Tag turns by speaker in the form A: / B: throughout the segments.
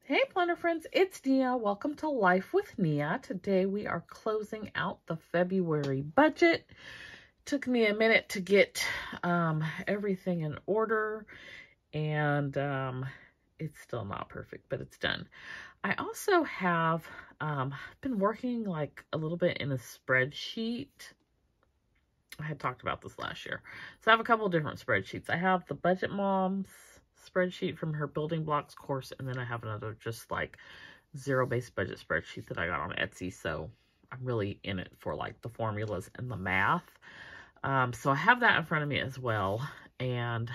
A: Hey planner friends, it's Nia. Welcome to Life with Nia. Today we are closing out the February budget. Took me a minute to get everything in order, and it's still not perfect, but it's done. I also have been working like a little bit in a spreadsheet. I had talked about this last year. So I have a couple different spreadsheets. I have the Budget Mom's spreadsheet from her building blocks course, and then I have another just like zero-based budget spreadsheet that I got on Etsy. So I'm really in it for like the formulas and the math. So I have that in front of me as well. And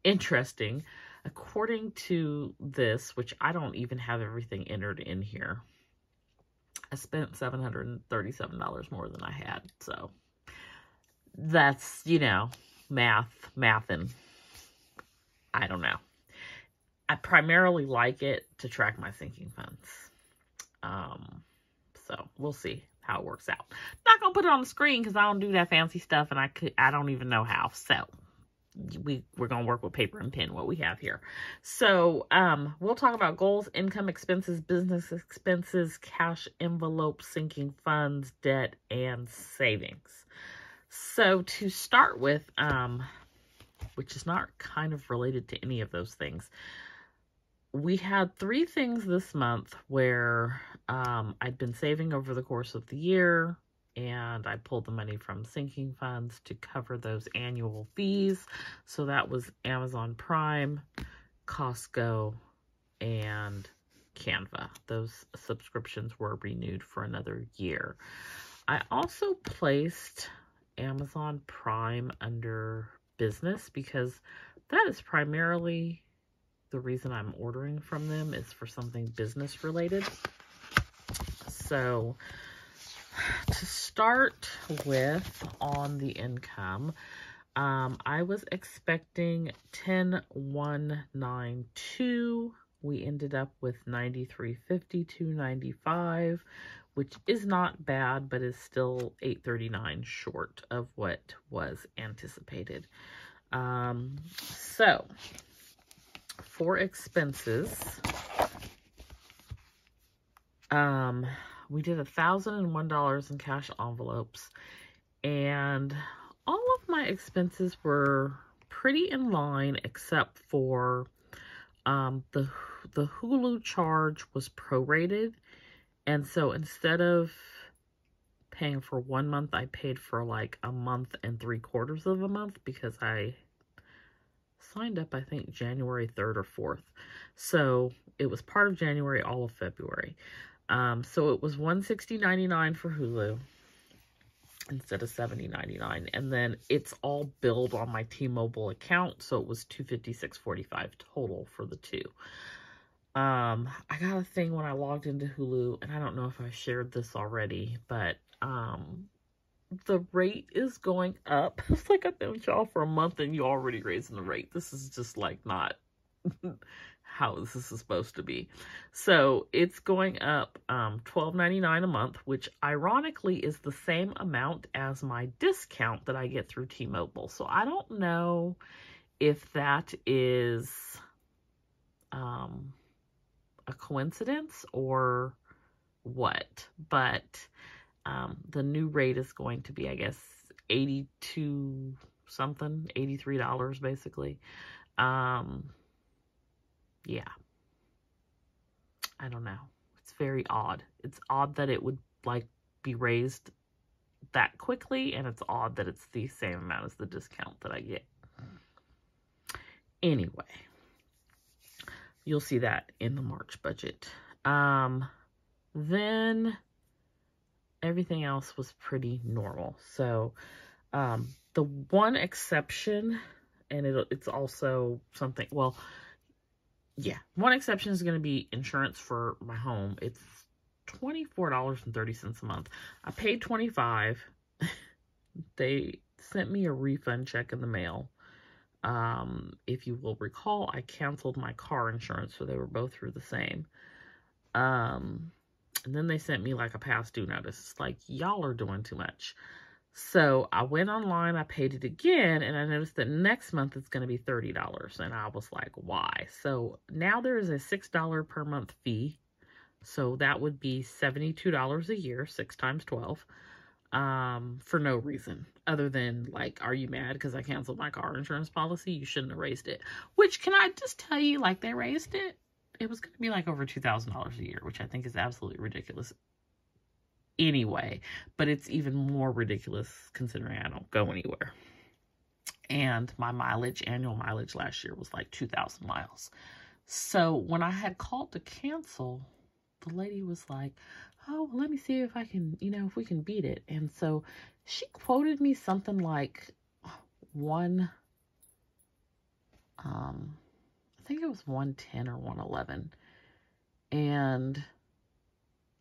A: interesting, according to this, which I don't even have everything entered in here, I spent $737 more than I had. So that's, you know, math, and I don't know. I primarily like it to track my sinking funds. So we'll see how it works out. Not gonna put it on the screen because I don't do that fancy stuff, and I don't even know how. So we're gonna work with paper and pen what we have here. So we'll talk about goals, income, expenses, business expenses, cash envelope, sinking funds, debt, and savings. So to start with, which is not kind of related to any of those things, we had 3 things this month where I'd been saving over the course of the year, and I pulled the money from sinking funds to cover those annual fees. So that was Amazon Prime, Costco, and Canva. Those subscriptions were renewed for another year. I also placed Amazon Prime under business because that is primarily the reason I'm ordering from them, is for something business related. So to start with, on the income, I was expecting 10,192. We ended up with 93.52.95, which is not bad, but is still $839 short of what was anticipated. So for expenses, we did $1,001 in cash envelopes, and all of my expenses were pretty in line except for the Hulu charge was prorated, and so instead of paying for 1 month, I paid for like a month and 3/4 of a month because I signed up, I think, January 3rd or 4th. So it was part of January, all of February. So it was $160.99 for Hulu instead of $70.99. And then it's all billed on my T-Mobile account, so it was $256.45 total for the two. I got a thing when I logged into Hulu, and I don't know if I shared this already, but the rate is going up. It's like I've been with y'all for a month and you already raising the rate. This is just like not how this is supposed to be. So it's going up $12.99 a month, which ironically is the same amount as my discount that I get through T-Mobile. So I don't know if that is a coincidence or what, but the new rate is going to be, I guess, $82 something, $83 basically. Yeah. I don't know. It's very odd. It's odd that it would like be raised that quickly, and it's odd that it's the same amount as the discount that I get. Anyway, you'll see that in the March budget. Then everything else was pretty normal. So the one exception, and it's also something, well, yeah, one exception is going to be insurance for my home. It's $24.30 a month. I paid $25. They sent me a refund check in the mail. If you will recall, I canceled my car insurance, so they were both through the same. And then they sent me like a past due notice. It's like, y'all are doing too much. So I went online, I paid it again, and I noticed that next month it's going to be $30. And I was like, why? So now there is a $6 per month fee. So that would be $72 a year, 6 times 12, for no reason other than, like, are you mad because I canceled my car insurance policy? You shouldn't have raised it. Which, can I just tell you, like, they raised it. It was going to be like over $2,000 a year, which I think is absolutely ridiculous anyway, but it's even more ridiculous considering I don't go anywhere. And my annual mileage last year was like 2,000 miles. So when I had called to cancel, the lady was like, oh, well, let me see if I can, if we can beat it. And so she quoted me something like I think it was 110 or 111. And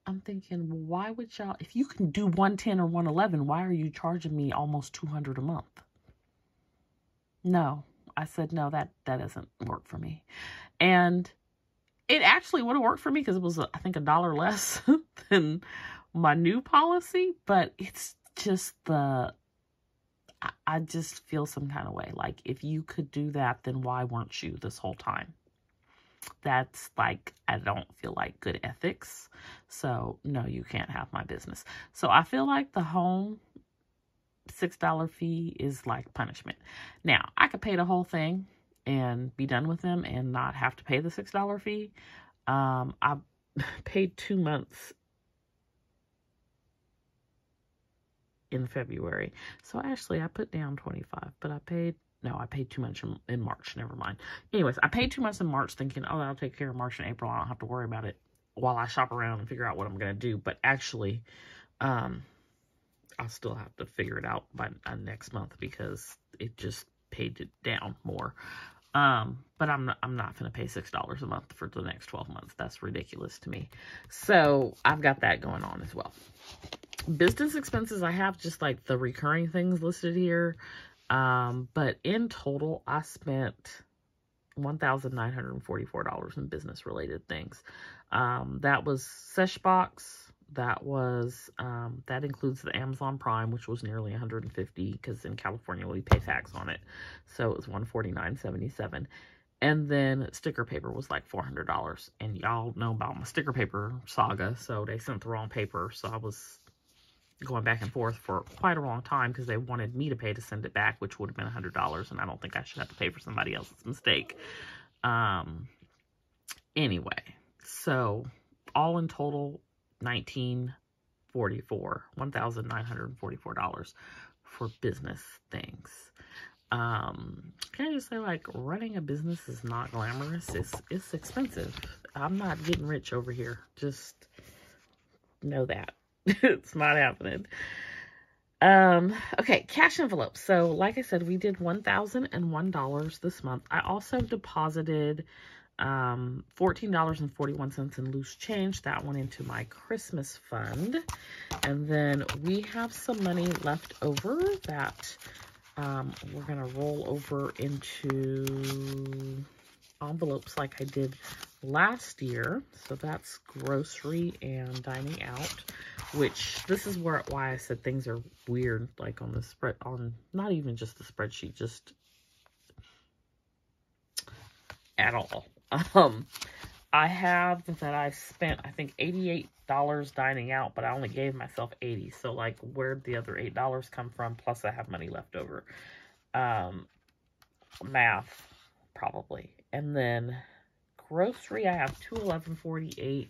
A: I'm thinking, well, why would y'all, if you can do 110 or 111, why are you charging me almost $200 a month? No, I said, no, that doesn't work for me. And it actually would have worked for me because it was, I think, $1 less than my new policy, but it's just I just feel some kind of way. Like, if you could do that, then why weren't you this whole time? That's like, I don't feel like good ethics. So no, you can't have my business. So I feel like the home $6 fee is like punishment. Now, I could pay the whole thing and be done with them and not have to pay the $6 fee. I paid 2 months in February. So actually I put down 25, but I paid too much in March. Never mind. Anyways, I paid 2 months in March thinking, oh, that'll take care of March and April. I don't have to worry about it while I shop around and figure out what I'm going to do. But actually, I'll still have to figure it out by next month because it just paid it down more. But I'm not going to pay $6 a month for the next 12 months. That's ridiculous to me. So I've got that going on as well. Business expenses, I have just like the recurring things listed here. But in total, I spent $1,944 in business related things. That was Seshbox. That was, that includes the Amazon Prime, which was nearly $150 because in California we pay tax on it. So it was $149.77. And then sticker paper was like $400. And y'all know about my sticker paper saga. So they sent the wrong paper. So I was going back and forth for quite a long time because they wanted me to pay to send it back, which would have been $100. And I don't think I should have to pay for somebody else's mistake. Anyway, so all in total, $1,944 for business things. Can I just say, like, running a business is not glamorous. It's expensive. I'm not getting rich over here. Just know that. It's not happening. Okay, cash envelopes. So, like I said, we did $1,001 this month. I also deposited $14.41 in loose change. That went into my Christmas fund. And then we have some money left over that we're going to roll over into envelopes like I did last year. So that's grocery and dining out, which this is why I said things are weird, like on the spread, on not even just the spreadsheet, just at all. I have that I spent, I think, $88 dining out, but I only gave myself $80. So, like, where'd the other $8 come from? Plus, I have money left over. Math, probably. And then grocery, I have $211.48,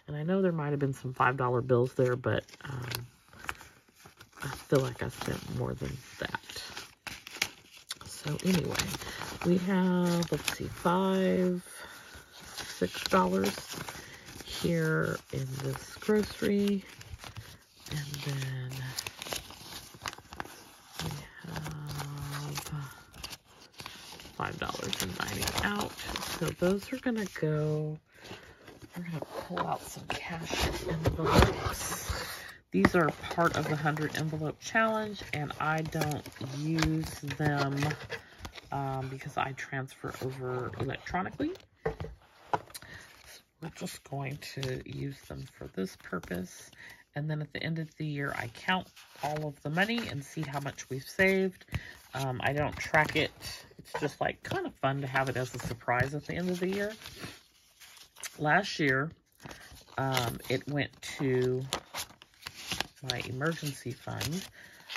A: and I know there might have been some $5 bills there, but I feel like I spent more than that. So anyway, we have, let's see, $6 here in this grocery, and then we have $5 in dining out. So those are gonna go, we're gonna pull out some cash envelopes. These are part of the 100 envelope challenge, and I don't use them because I transfer over electronically. So we're just going to use them for this purpose. And then at the end of the year, I count all of the money and see how much we've saved. I don't track it. It's just like kind of fun to have it as a surprise at the end of the year. Last year, it went to my emergency fund.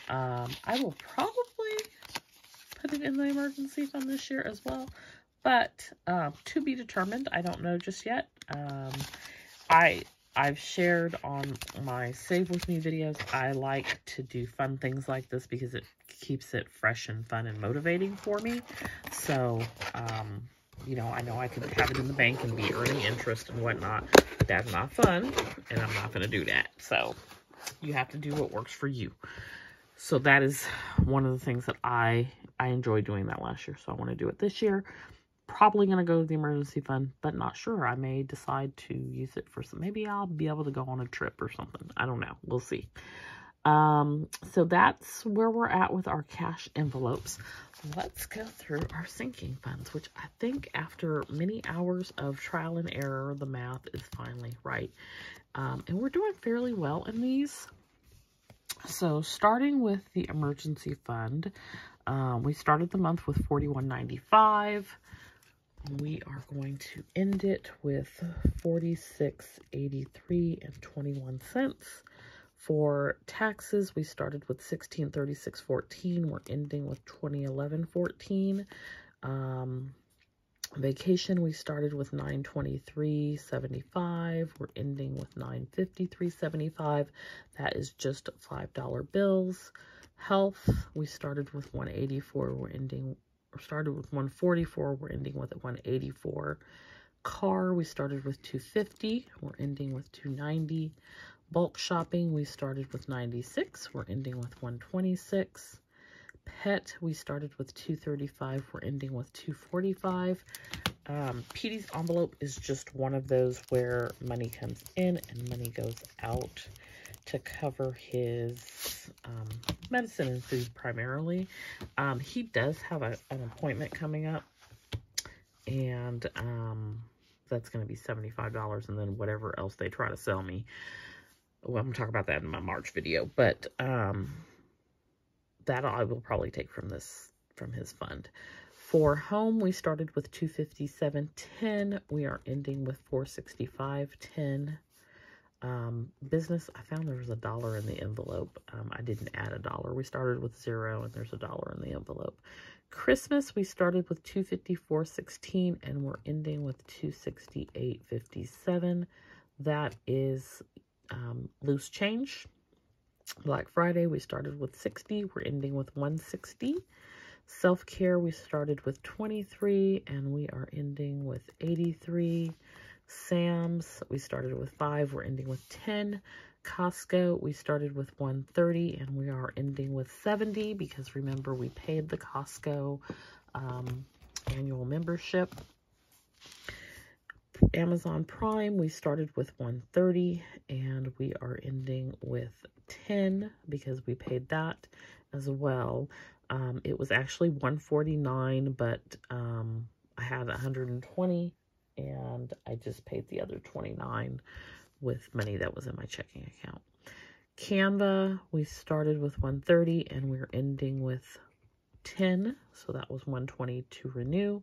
A: I will probably put it in the emergency fund this year as well, but to be determined. I don't know just yet. I've shared on my Save With Me videos, I like to do fun things like this because it keeps it fresh and fun and motivating for me. So, you know I could have it in the bank and be earning interest and whatnot, but that's not fun, and I'm not going to do that. So, you have to do what works for you. So, that is one of the things that I enjoyed doing that last year, so I want to do it this year. Probably going to go to the emergency fund, but not sure. I may decide to use it for some, maybe I'll be able to go on a trip or something. I don't know. We'll see. So that's where we're at with our cash envelopes. Let's go through our sinking funds, which I think after many hours of trial and error, the math is finally right. And we're doing fairly well in these. So starting with the emergency fund, we started the month with $41.95. We are going to end it with $46.83.21. For taxes, we started with $1636.14. We're ending with $2011.14. Vacation, we started with $923.75. We're ending with $953.75. That is just $5 bills. Health, we started with $184. Started with $144. We're ending with $184. Car, we started with $250. We're ending with $290. Bulk shopping, we started with $96. We're ending with $126. Pet, we started with $235. We're ending with $245. Petey's envelope is just one of those where money comes in and money goes out to cover his medicine and food primarily. He does have an appointment coming up, and that's going to be $75, and then whatever else they try to sell me. Well, I'm going to talk about that in my March video, but that I will probably take from his fund. For home, we started with $257.10. We are ending with $465.10. Business, I found there was $1 in the envelope. I didn't add $1. We started with 0 and there's $1 in the envelope. Christmas, we started with $254.16 and we're ending with $268.57. That is loose change. Black Friday, we started with 60. We're ending with 160. Self-care, we started with 23 and we are ending with 83. Sam's, we started with 5, we're ending with 10. Costco, we started with 130 and we are ending with 70 because remember we paid the Costco annual membership. Amazon Prime, we started with 130 and we are ending with 10 because we paid that as well. It was actually 149, but I had 120 and I just paid the other 29 with money that was in my checking account. Canva, we started with 130 and we're ending with 10, so that was 120 to renew.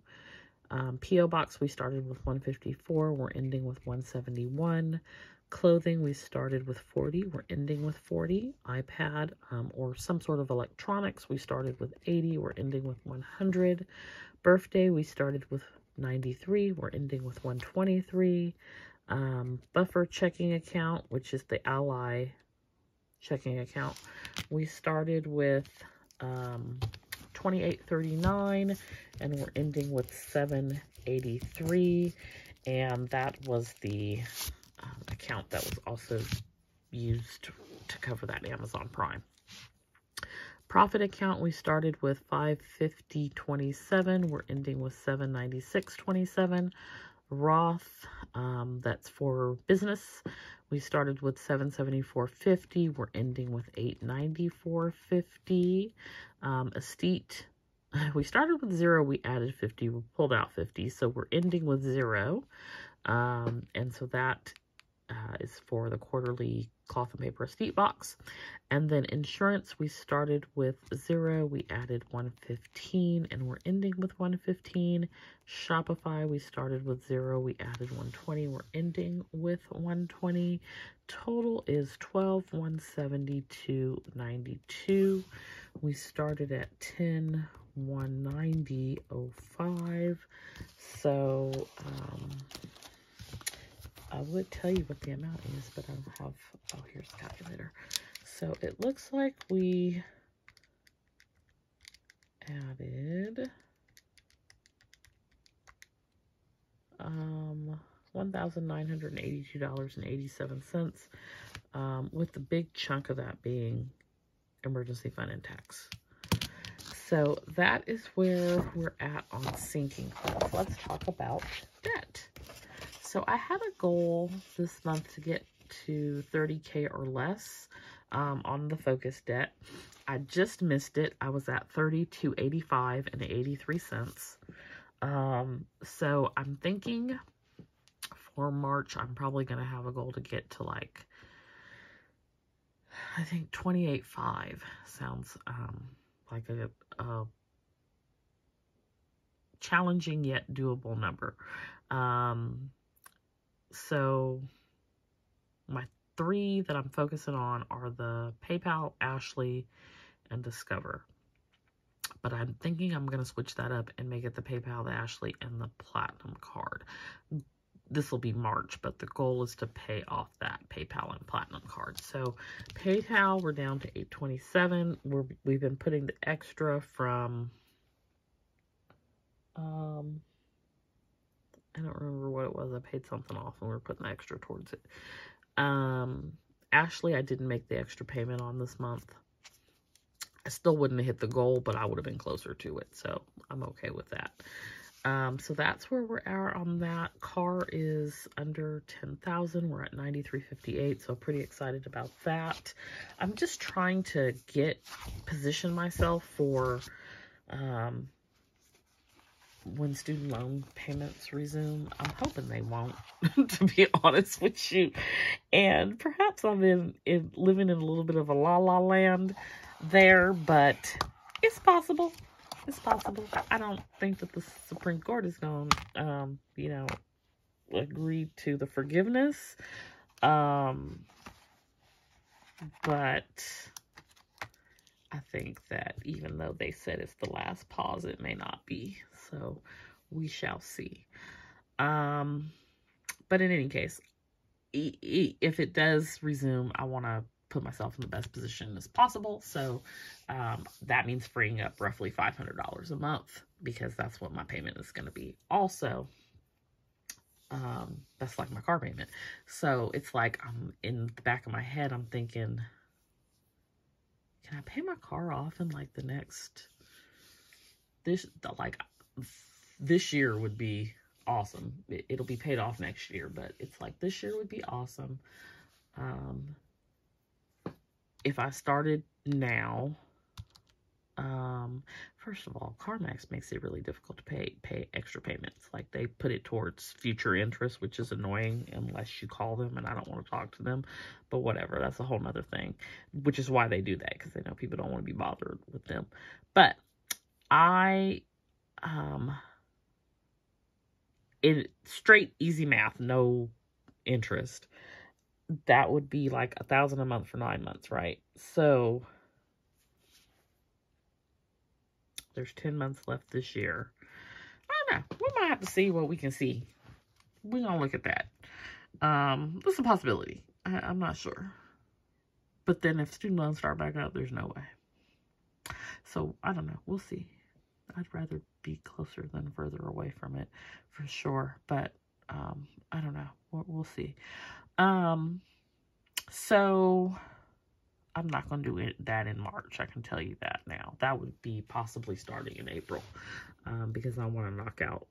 A: P.O. Box, we started with 154, we're ending with 171. Clothing, we started with 40, we're ending with 40. iPad or some sort of electronics, we started with 80, we're ending with 100. Birthday, we started with 93, we're ending with 123. Buffer checking account, which is the Ally checking account, we started with $28.39 and we're ending with $7.83, and that was the account that was also used to cover that Amazon Prime. Profit account, we started with $550.27, we're ending with $796.27. Roth, that's for business, we started with $774.50, we're ending with $894.50. Estate, we started with 0, we added 50, we pulled out 50, so we're ending with 0. And so that is for the quarterly cloth and paper receipt box. And then insurance, we started with 0, we added 115, and we're ending with 115. Shopify, we started with 0, we added 120, we're ending with 120. Total is $12,172.92. We started at 10,190.05. So I would tell you what the amount is, but I don't have, oh, here's the calculator. So it looks like we added $1,982.87, with the big chunk of that being emergency fund and tax. So that is where we're at on sinking funds. Let's talk about debt. So I had a goal this month to get to 30K or less on the focus debt. I just missed it. I was at 32.85 cents. So I'm thinking for March, I'm probably going to have a goal to get to like, I think 28.5 sounds like a challenging yet doable number. So my 3 that I'm focusing on are the PayPal, Ashley, and Discover. But I'm thinking I'm going to switch that up and make it the PayPal, the Ashley, and the Platinum card. This will be March, but the goal is to pay off that PayPal and Platinum card. So PayPal, we're down to $827. We've been putting the extra from, I don't remember what it was. I paid something off and we were putting the extra towards it. Ashley, I didn't make the extra payment on this month. I still wouldn't have hit the goal, but I would have been closer to it. So I'm okay with that. So that's where we're at on that. Car is under 10,000. We're at 93.58. So pretty excited about that. I'm just trying to position myself for, when student loan payments resume. I'm hoping they won't, to be honest with you. And perhaps I'm living in a little bit of a la-la land there, but it's possible. It's possible. I don't think that the Supreme Court is going to, agree to the forgiveness. But I think that even though they said it's the last pause, it may not be. So we shall see. But in any case, if it does resume, I want to put myself in the best position as possible. So that means freeing up roughly $500 a month, because that's what my payment is going to be. Also, that's like my car payment. So it's like I'm in the back of my head, I'm thinking, can I pay my car off in like the next, this year would be awesome. It'll be paid off next year, but it's like this year would be awesome. If I started now, first of all, CarMax makes it really difficult to pay extra payments. Like, they put it towards future interest, which is annoying unless you call them, and I don't want to talk to them. But whatever, that's a whole nother thing, which is why they do that, because they know people don't want to be bothered with them. But straight easy math, no interest, that would be like $1,000 a month for 9 months, right? So there's 10 months left this year. I don't know. We might have to see what we can see. We're gonna look at that. That's a possibility. I'm not sure. But then if student loans start back up, there's no way. So I don't know. We'll see. I'd rather be closer than further away from it, for sure. But I don't know. We'll see. So I'm not going to do that in March. I can tell you that now. That would be possibly starting in April, because I want to knock out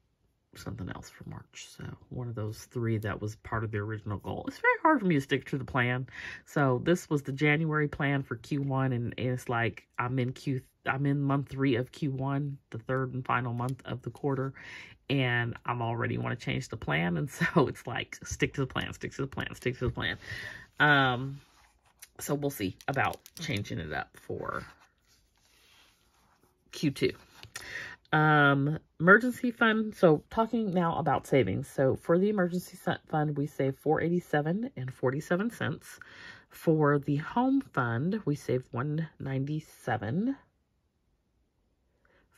A: something else for March. So one of those 3 that was part of the original goal. It's very hard for me to stick to the plan. So this was the January plan for Q1, and it's like I'm in month 3 of Q1, the 3rd and final month of the quarter, and I'm already want to change the plan. And so it's like, stick to the plan, stick to the plan, stick to the plan. So we'll see about changing it up for Q2. Emergency fund. So talking now about savings. So for the emergency fund, we save $487.47. For the home fund, we save $197.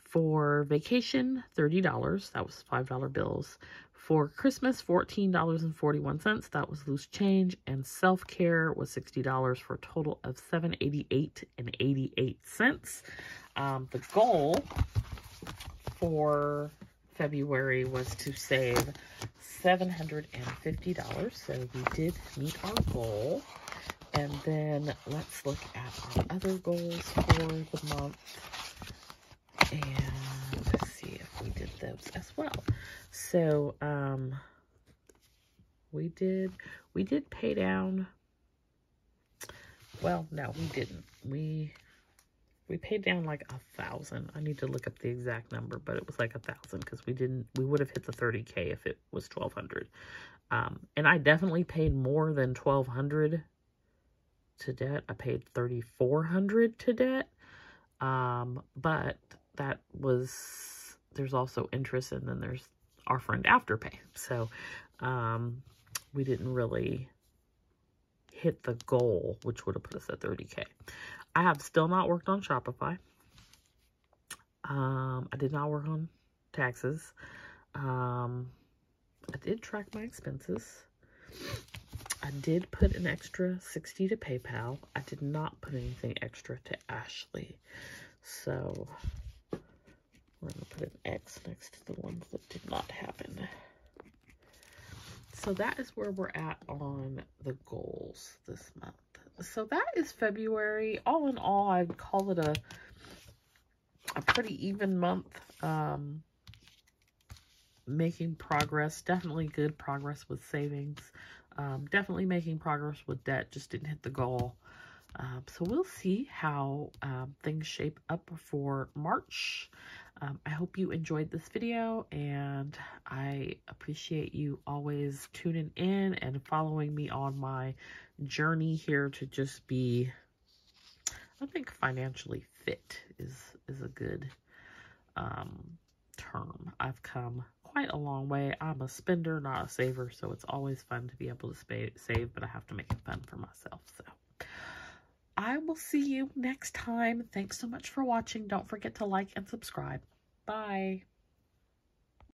A: For vacation, $30. That was $5 bills. For Christmas, $14.41. That was loose change. And self-care was $60 for a total of $788.88. The goal for February was to save $750. So we did meet our goal. And then let's look at our other goals for the month. And let's see if we did those as well. So, we did pay down. Well, no, we didn't. We paid down like 1,000. I need to look up the exact number, but it was like 1,000 because we would have hit the 30K if it was 1,200. And I definitely paid more than 1,200 to debt. I paid 3,400 to debt. But that was, there's also interest, and then there's offer and afterpay. So, we didn't really hit the goal, which would have put us at 30K. I have still not worked on Shopify. I did not work on taxes. I did track my expenses. I did put an extra $60 to PayPal. I did not put anything extra to Ashley. So we're going to put an X next to the ones that did not happen. So that is where we're at on the goals this month. So that is February. All in all, I'd call it a pretty even month. Making progress. Definitely good progress with savings. Definitely making progress with debt. Just didn't hit the goal. So we'll see how things shape up for March. I hope you enjoyed this video, and I appreciate you always tuning in and following me on my journey here to just be, I think, financially fit is a good term. I've come quite a long way. I'm a spender, not a saver, so it's always fun to be able to save, but I have to make it fun for myself. So I will see you next time. Thanks so much for watching. Don't forget to like and subscribe. Bye.